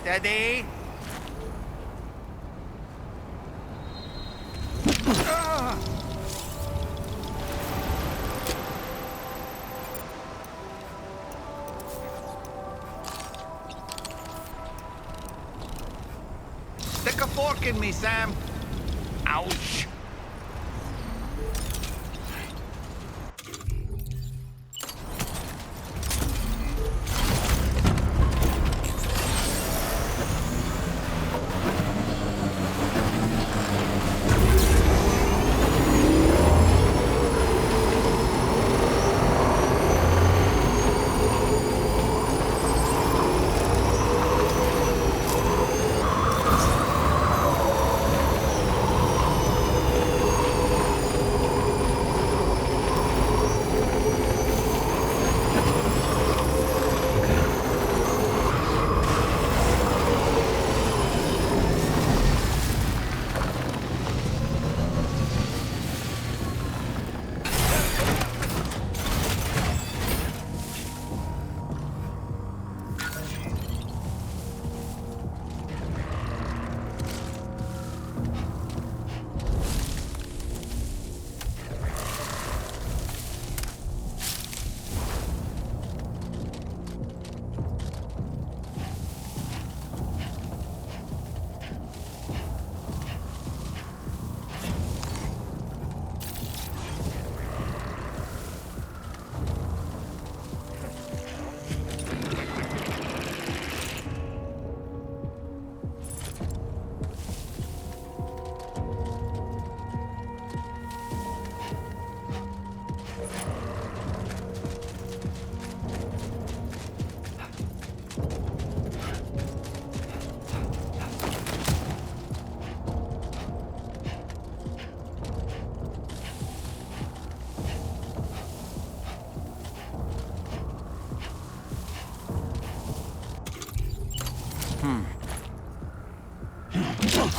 Steady. Stick a fork in me, Sam. Ouch.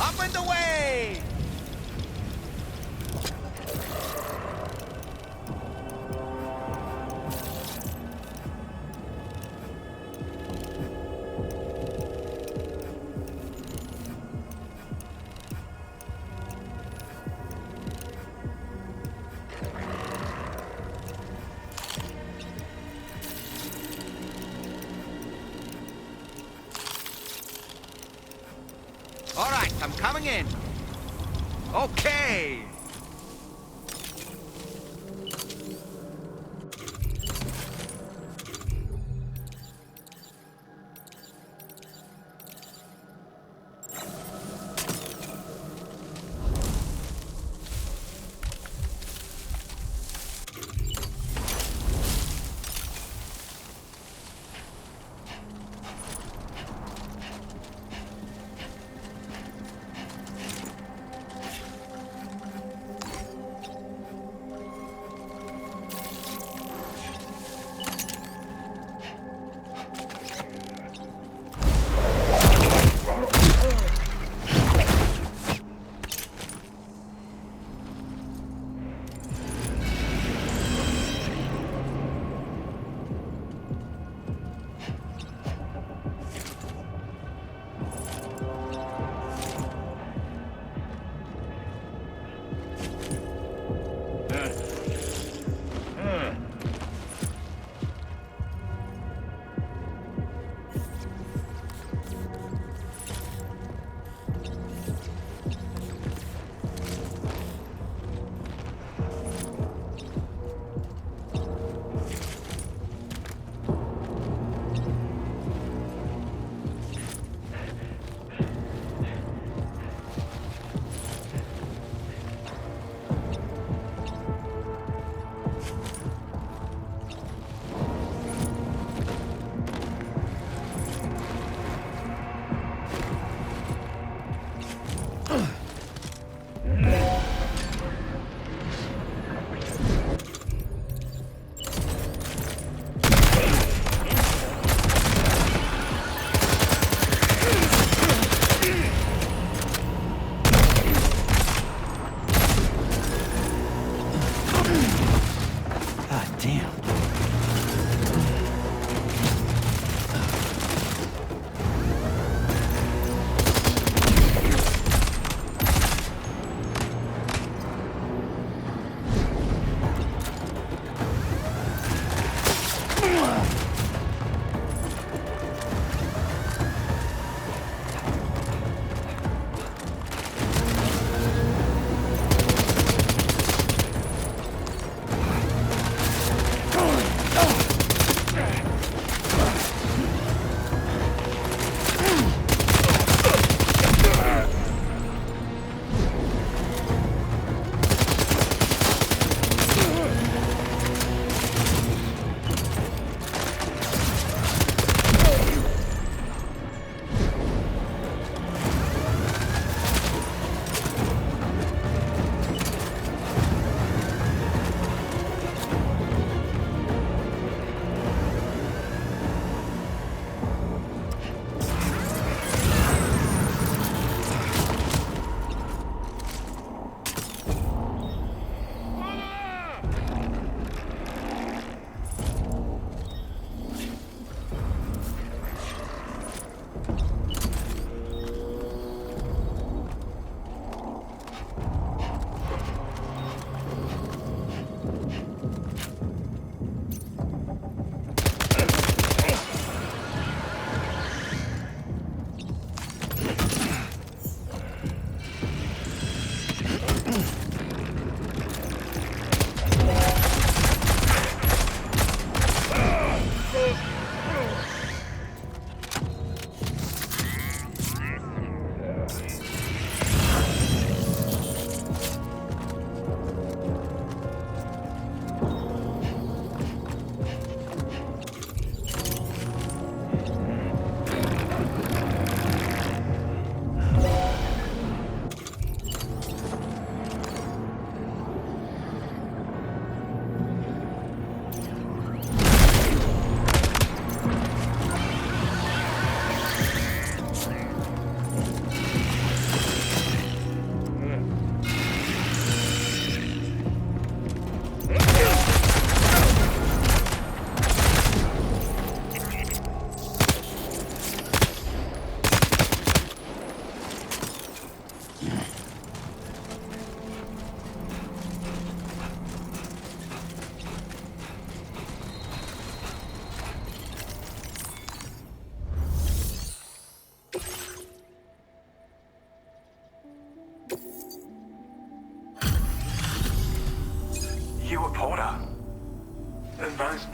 Up and away! All right, I'm coming in. Okay.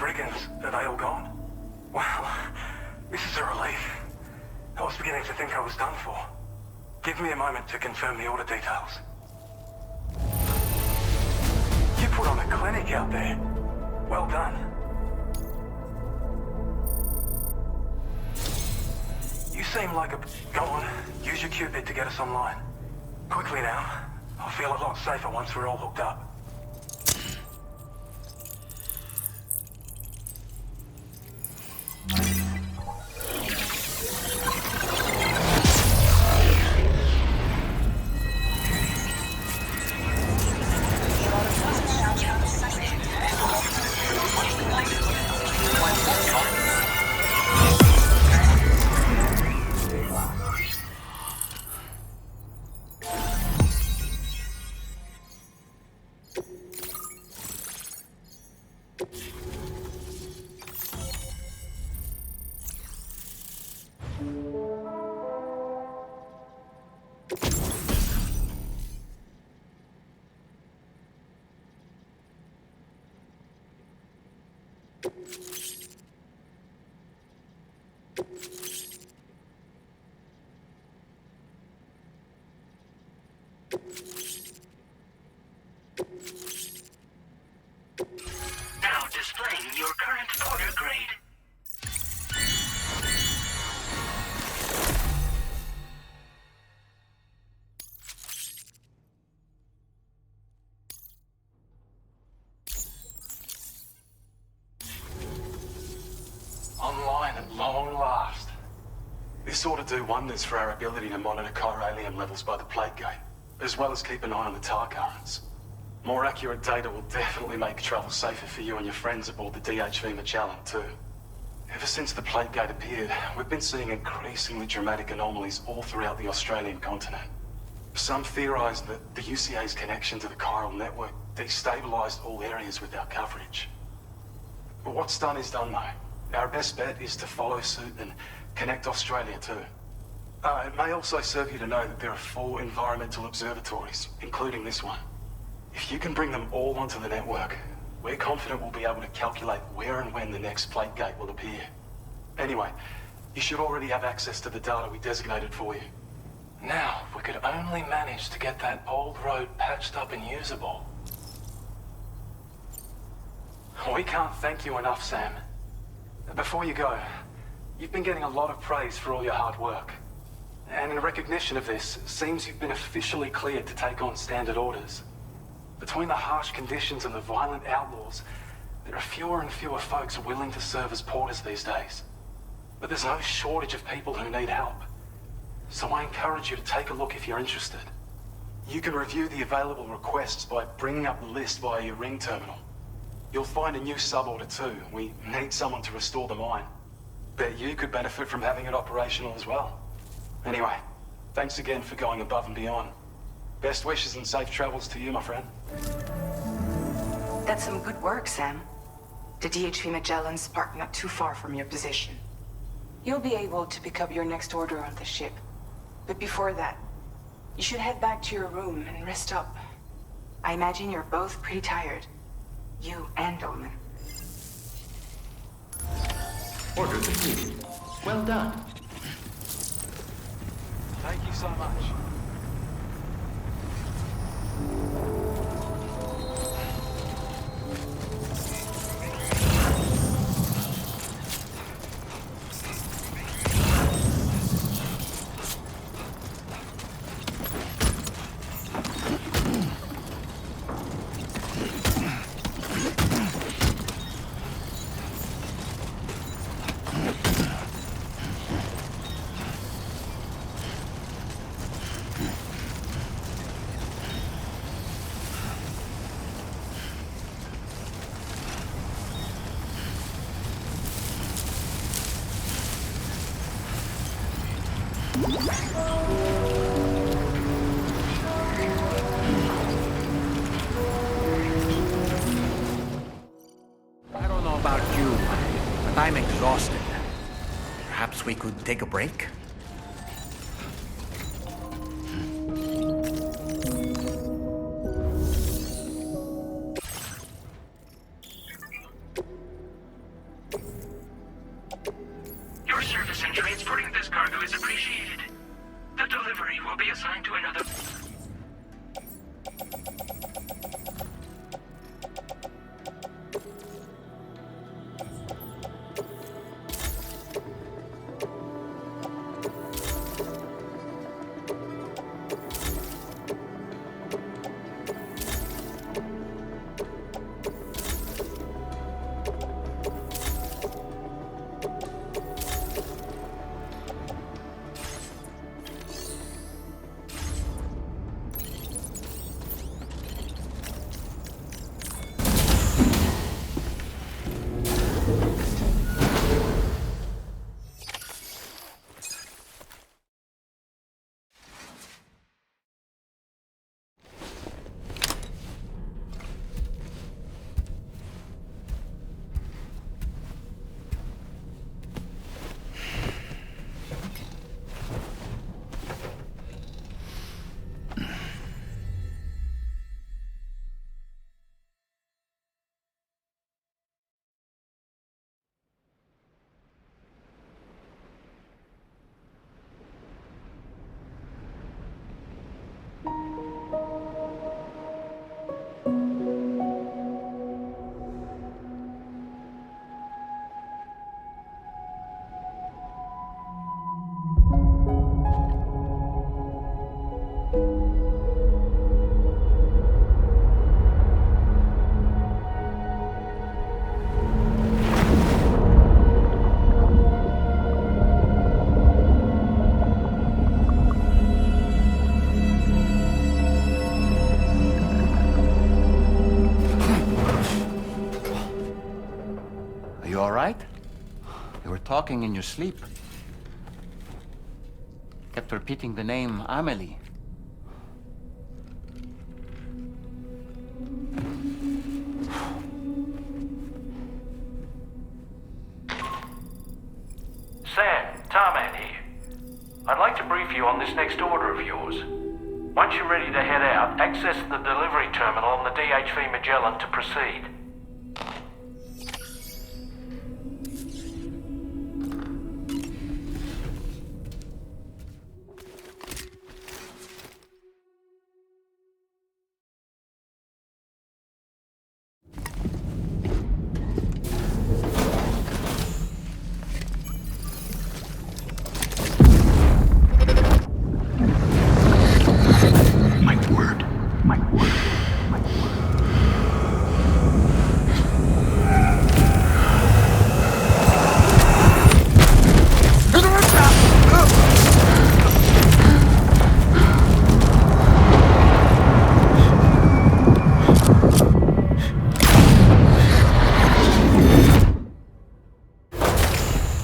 brigands, are they all gone? Well, this is a relief. I was beginning to think I was done for. Give me a moment to confirm the order details. You put on a clinic out there. Well done. You seem like a... Go on, use your Cupid to get us online. Quickly now. I'll feel a lot safer once we're all hooked up. Now displaying your current order grade. Online at long last. This ought to do wonders for our ability to monitor chiralium levels by the plague gate, as well as keep an eye on the tar currents. More accurate data will definitely make travel safer for you and your friends aboard the DHV Magellan too. Ever since the plague gate appeared, we've been seeing increasingly dramatic anomalies all throughout the Australian continent. Some theorise that the UCA's connection to the chiral network destabilised all areas with our coverage. But what's done is done though. Our best bet is to follow suit and connect Australia too. It may also serve you to know that there are 4 environmental observatories, including this one. If you can bring them all onto the network, we're confident we'll be able to calculate where and when the next plague gate will appear. Anyway, you should already have access to the data we designated for you. Now, if we could only manage to get that old road patched up and usable. We can't thank you enough, Sam. Before you go, you've been getting a lot of praise for all your hard work. And in recognition of this, it seems you've been officially cleared to take on standard orders. Between the harsh conditions and the violent outlaws, there are fewer and fewer folks willing to serve as porters these days. But there's no shortage of people who need help. So I encourage you to take a look if you're interested. You can review the available requests by bringing up the list via your ring terminal. You'll find a new sub-order too. We need someone to restore the mine. Bet you could benefit from having it operational as well. Anyway, thanks again for going above and beyond. Best wishes and safe travels to you, my friend. That's some good work, Sam. The DHV Magellan's parked not too far from your position. You'll be able to pick up your next order on the ship. But before that, you should head back to your room and rest up. I imagine you're both pretty tired. You and Dolman. Order completed. Well done. Thank you so much. I don't know about you, but I'm exhausted. Perhaps we could take a break? Your service in transporting this cargo is appreciated. The delivery will be assigned to another... Talking in your sleep. Kept repeating the name Amelie. Sam, Tarman here. I'd like to brief you on this next order of yours. Once you're ready to head out, access the delivery terminal on the DHV Magellan to proceed.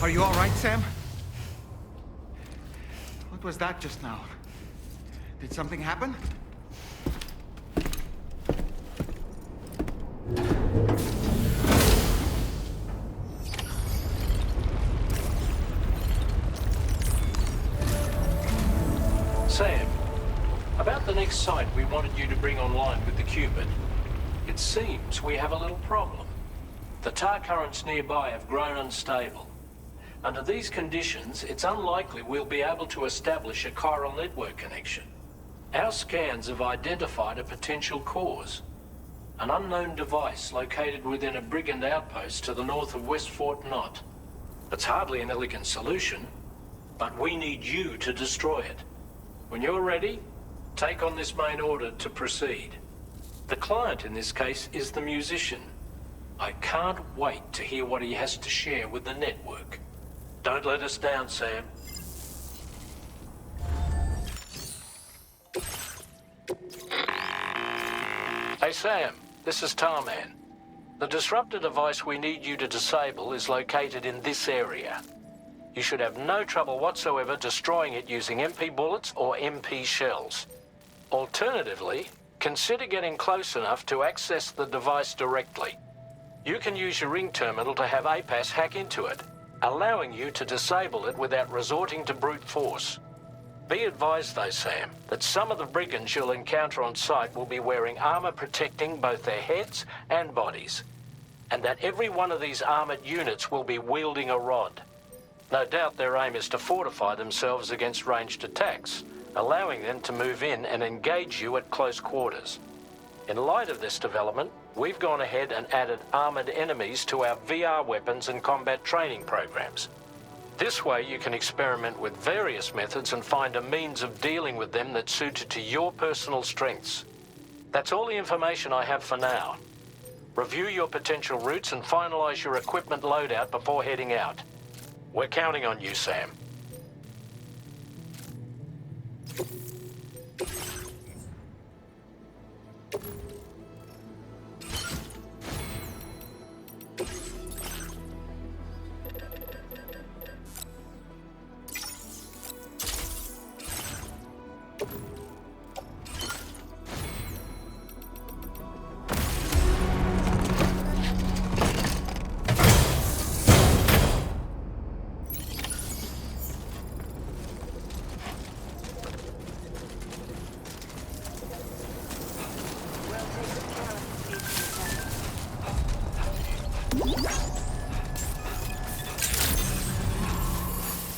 Are you all right, Sam? What was that just now? Did something happen? Sam, about the next site we wanted you to bring online with the Cupid, it seems we have a little problem. The tar currents nearby have grown unstable. Under these conditions, it's unlikely we'll be able to establish a chiral network connection. Our scans have identified a potential cause. An unknown device located within a brigand outpost to the north of West Fort Knott. It's hardly an elegant solution, but we need you to destroy it. When you're ready, take on this main order to proceed. The client in this case is the musician. I can't wait to hear what he has to share with the network. Don't let us down, Sam. Hey, Sam, this is Tarman. The disruptor device we need you to disable is located in this area. You should have no trouble whatsoever destroying it using MP bullets or MP shells. Alternatively, consider getting close enough to access the device directly. You can use your ring terminal to have APAS hack into it, allowing you to disable it without resorting to brute force. Be advised though, Sam, that some of the brigands you'll encounter on site will be wearing armor protecting both their heads and bodies, and that every one of these armored units will be wielding a rod. No doubt their aim is to fortify themselves against ranged attacks, allowing them to move in and engage you at close quarters. In light of this development, we've gone ahead and added armored enemies to our VR weapons and combat training programs. This way you can experiment with various methods and find a means of dealing with them that's suited to your personal strengths. That's all the information I have for now. Review your potential routes and finalize your equipment loadout before heading out. We're counting on you, Sam.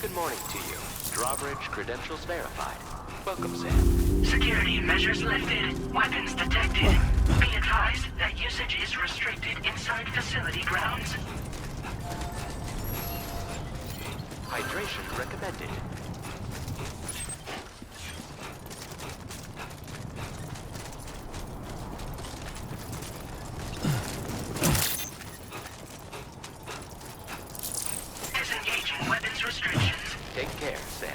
Good morning to you. Drawbridge credentials verified. Welcome, Sam. Security measures lifted. Weapons detected. Be advised that usage is restricted inside facility grounds. Hydration recommended. Disengaging weapons restrictions. Take care, Sam.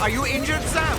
Are you injured, Sam?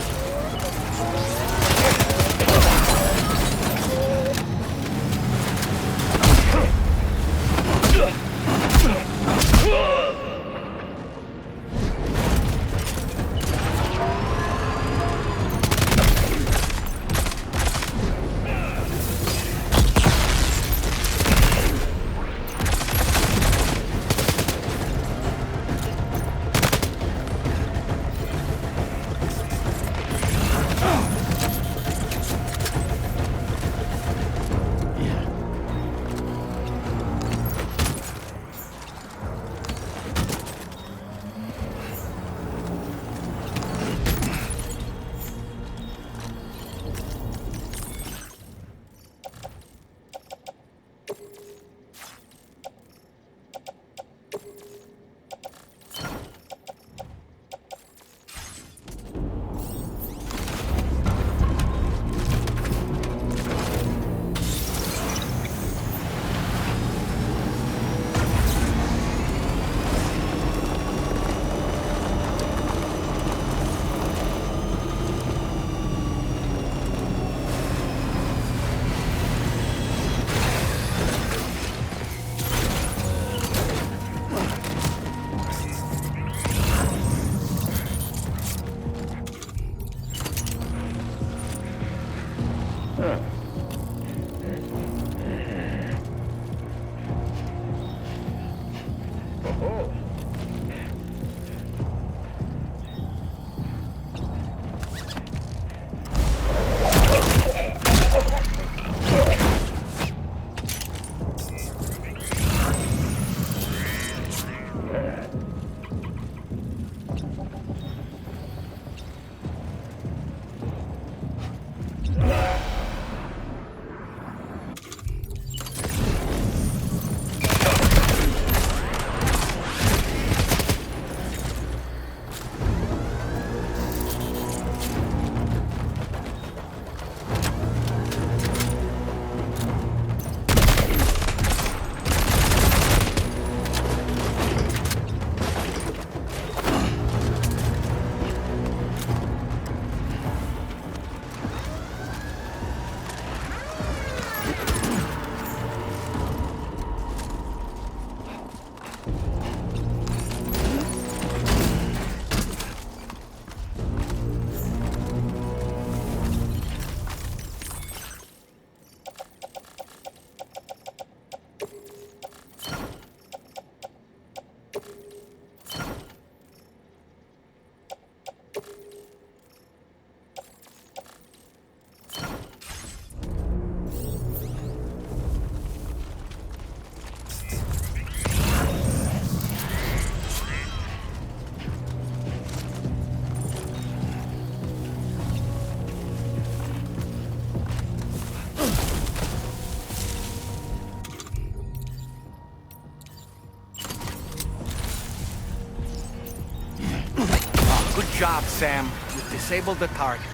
Good job, Sam. You've disabled the target.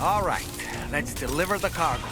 All right, let's deliver the cargo.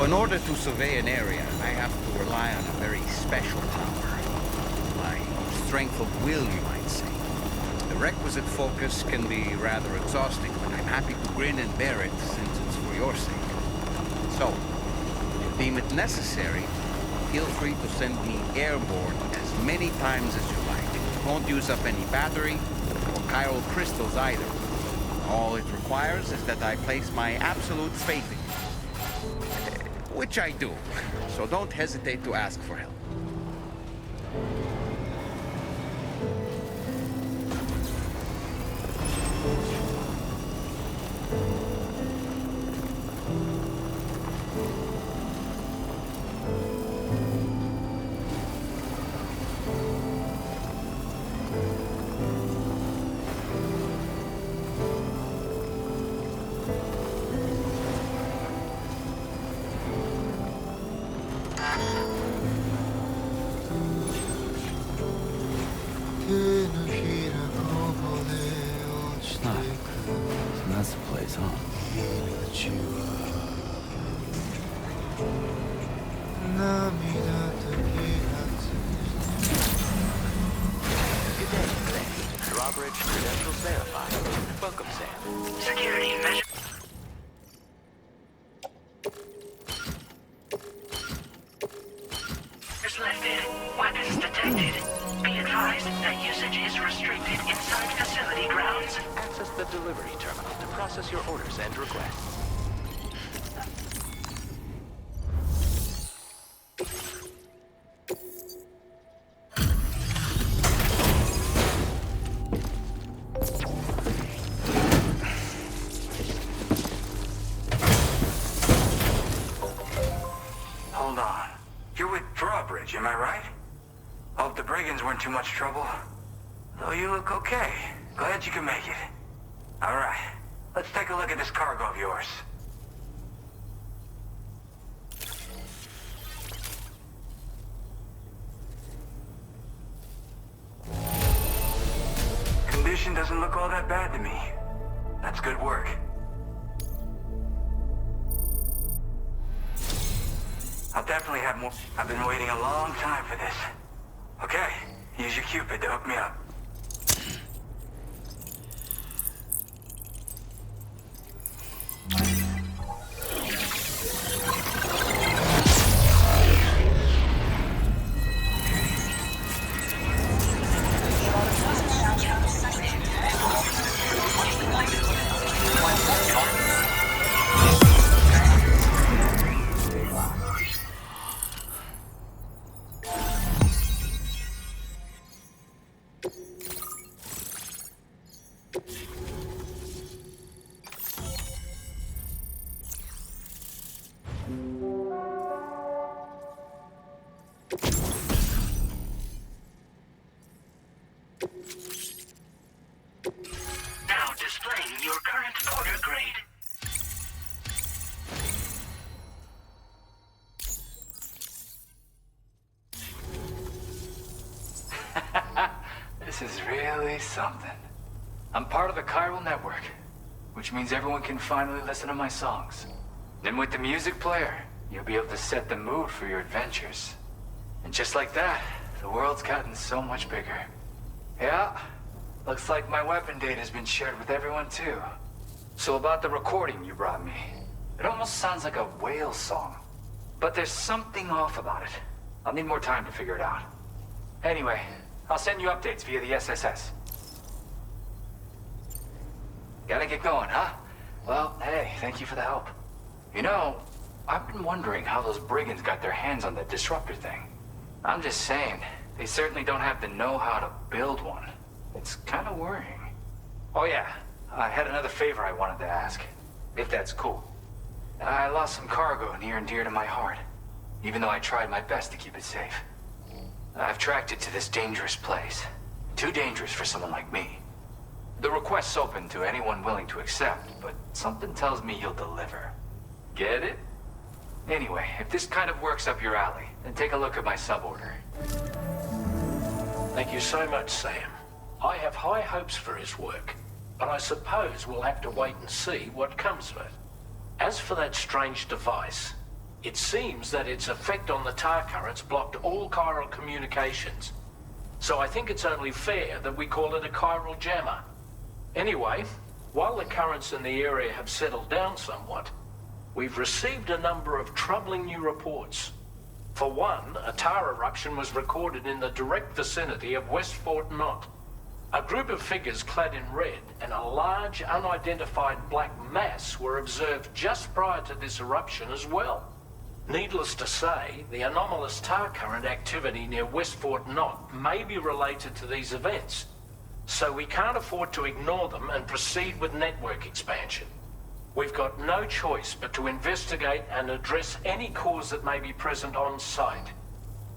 In order to survey an area, I have to rely on a very special power. My strength of will, you might say. The requisite focus can be rather exhausting, but I'm happy to grin and bear it since it's for your sake. So, if you deem it necessary, feel free to send me airborne as many times as you like. Won't use up any battery or chiral crystals either. All it requires is that I place my absolute faith in you. Which I do, so don't hesitate to ask for help. That's the place, huh? Good day, Sam. Drawbridge credentials verified. Welcome, Sam. Security measure. Lifted. Weapons detected. Be advised that usage is restricted inside facility grounds. Access the delivery terminal to process your orders and requests. Hold on. You're with Drawbridge, am I right? Hope the brigands weren't too much trouble. Though you look okay. Glad you can make it. Alright, let's take a look at this cargo of yours. Condition doesn't look all that bad to me. That's good work. I'll definitely have more. I've been waiting a long time for this. Okay, use your Cupid to hook me up. Now displaying your current order grade. This is really something. I'm part of the chiral network, which means everyone can finally listen to my songs. And with the music player, you'll be able to set the mood for your adventures. And just like that, the world's gotten so much bigger. Yeah, looks like my weapon data has been shared with everyone too. So about the recording you brought me, it almost sounds like a whale song. But there's something off about it. I'll need more time to figure it out. Anyway, I'll send you updates via the SSS. Gotta get going, huh? Well, hey, thank you for the help. You know, I've been wondering how those brigands got their hands on that disruptor thing. I'm just saying, they certainly don't have the know-how to build one. It's kind of worrying. Oh yeah, I had another favor I wanted to ask, if that's cool. I lost some cargo near and dear to my heart, even though I tried my best to keep it safe. I've tracked it to this dangerous place. Too dangerous for someone like me. The request's open to anyone willing to accept, but something tells me you'll deliver. Get it? Anyway, if this kind of works up your alley, then take a look at my suborder. Thank you so much, Sam. I have high hopes for his work, but I suppose we'll have to wait and see what comes of it. As for that strange device, it seems that its effect on the tar currents blocked all chiral communications. So I think it's only fair that we call it a chiral jammer. Anyway, while the currents in the area have settled down somewhat, we've received a number of troubling new reports. For one, a tar eruption was recorded in the direct vicinity of West Fort Knott. A group of figures clad in red and a large unidentified black mass were observed just prior to this eruption as well. Needless to say, the anomalous tar current activity near West Fort Knott may be related to these events, so we can't afford to ignore them and proceed with network expansion. We've got no choice but to investigate and address any cause that may be present on site.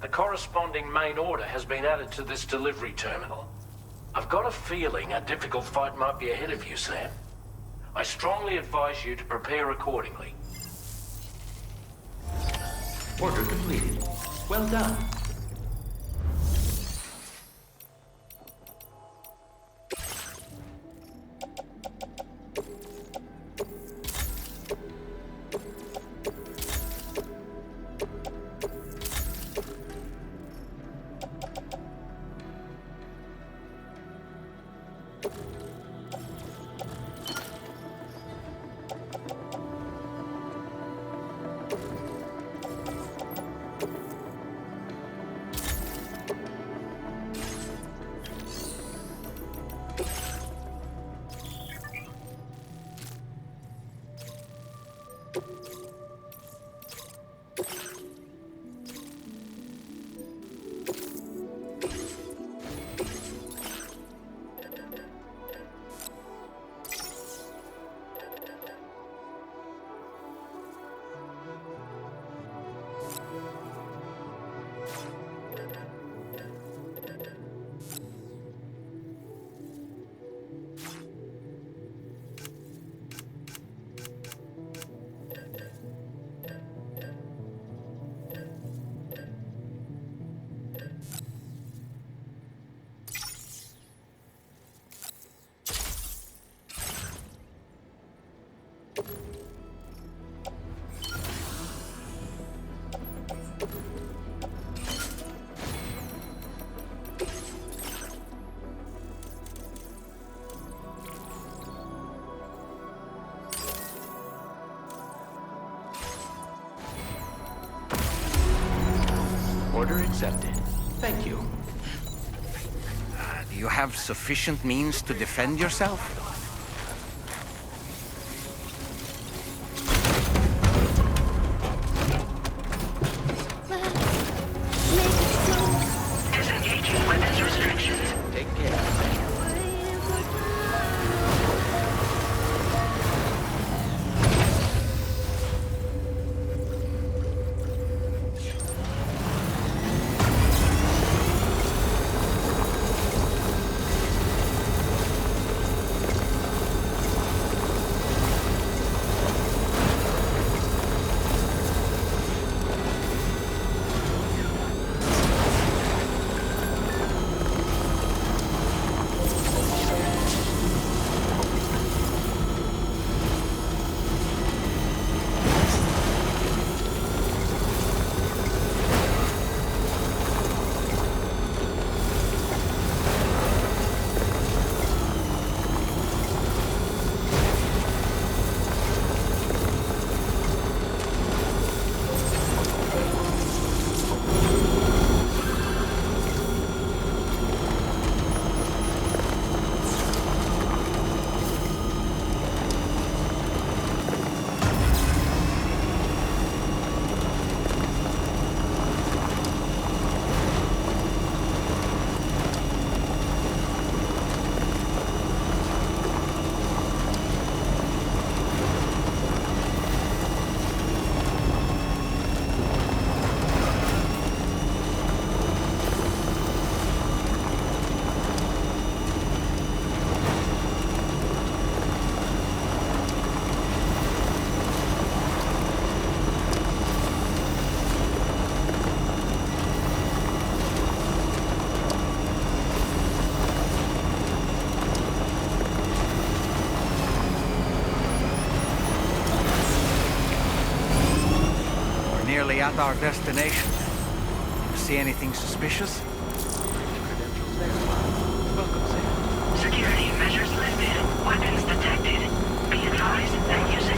The corresponding main order has been added to this delivery terminal. I've got a feeling a difficult fight might be ahead of you, Sam. I strongly advise you to prepare accordingly. Order completed. Well done. Order accepted. Thank you. Do you have sufficient means to defend yourself? Disengaging weapons restrictions. Take care. Nearly at our destination. See anything suspicious? Credentials verified. Welcome, Sam. Security measures lifted. Weapons detected. Be advised that usage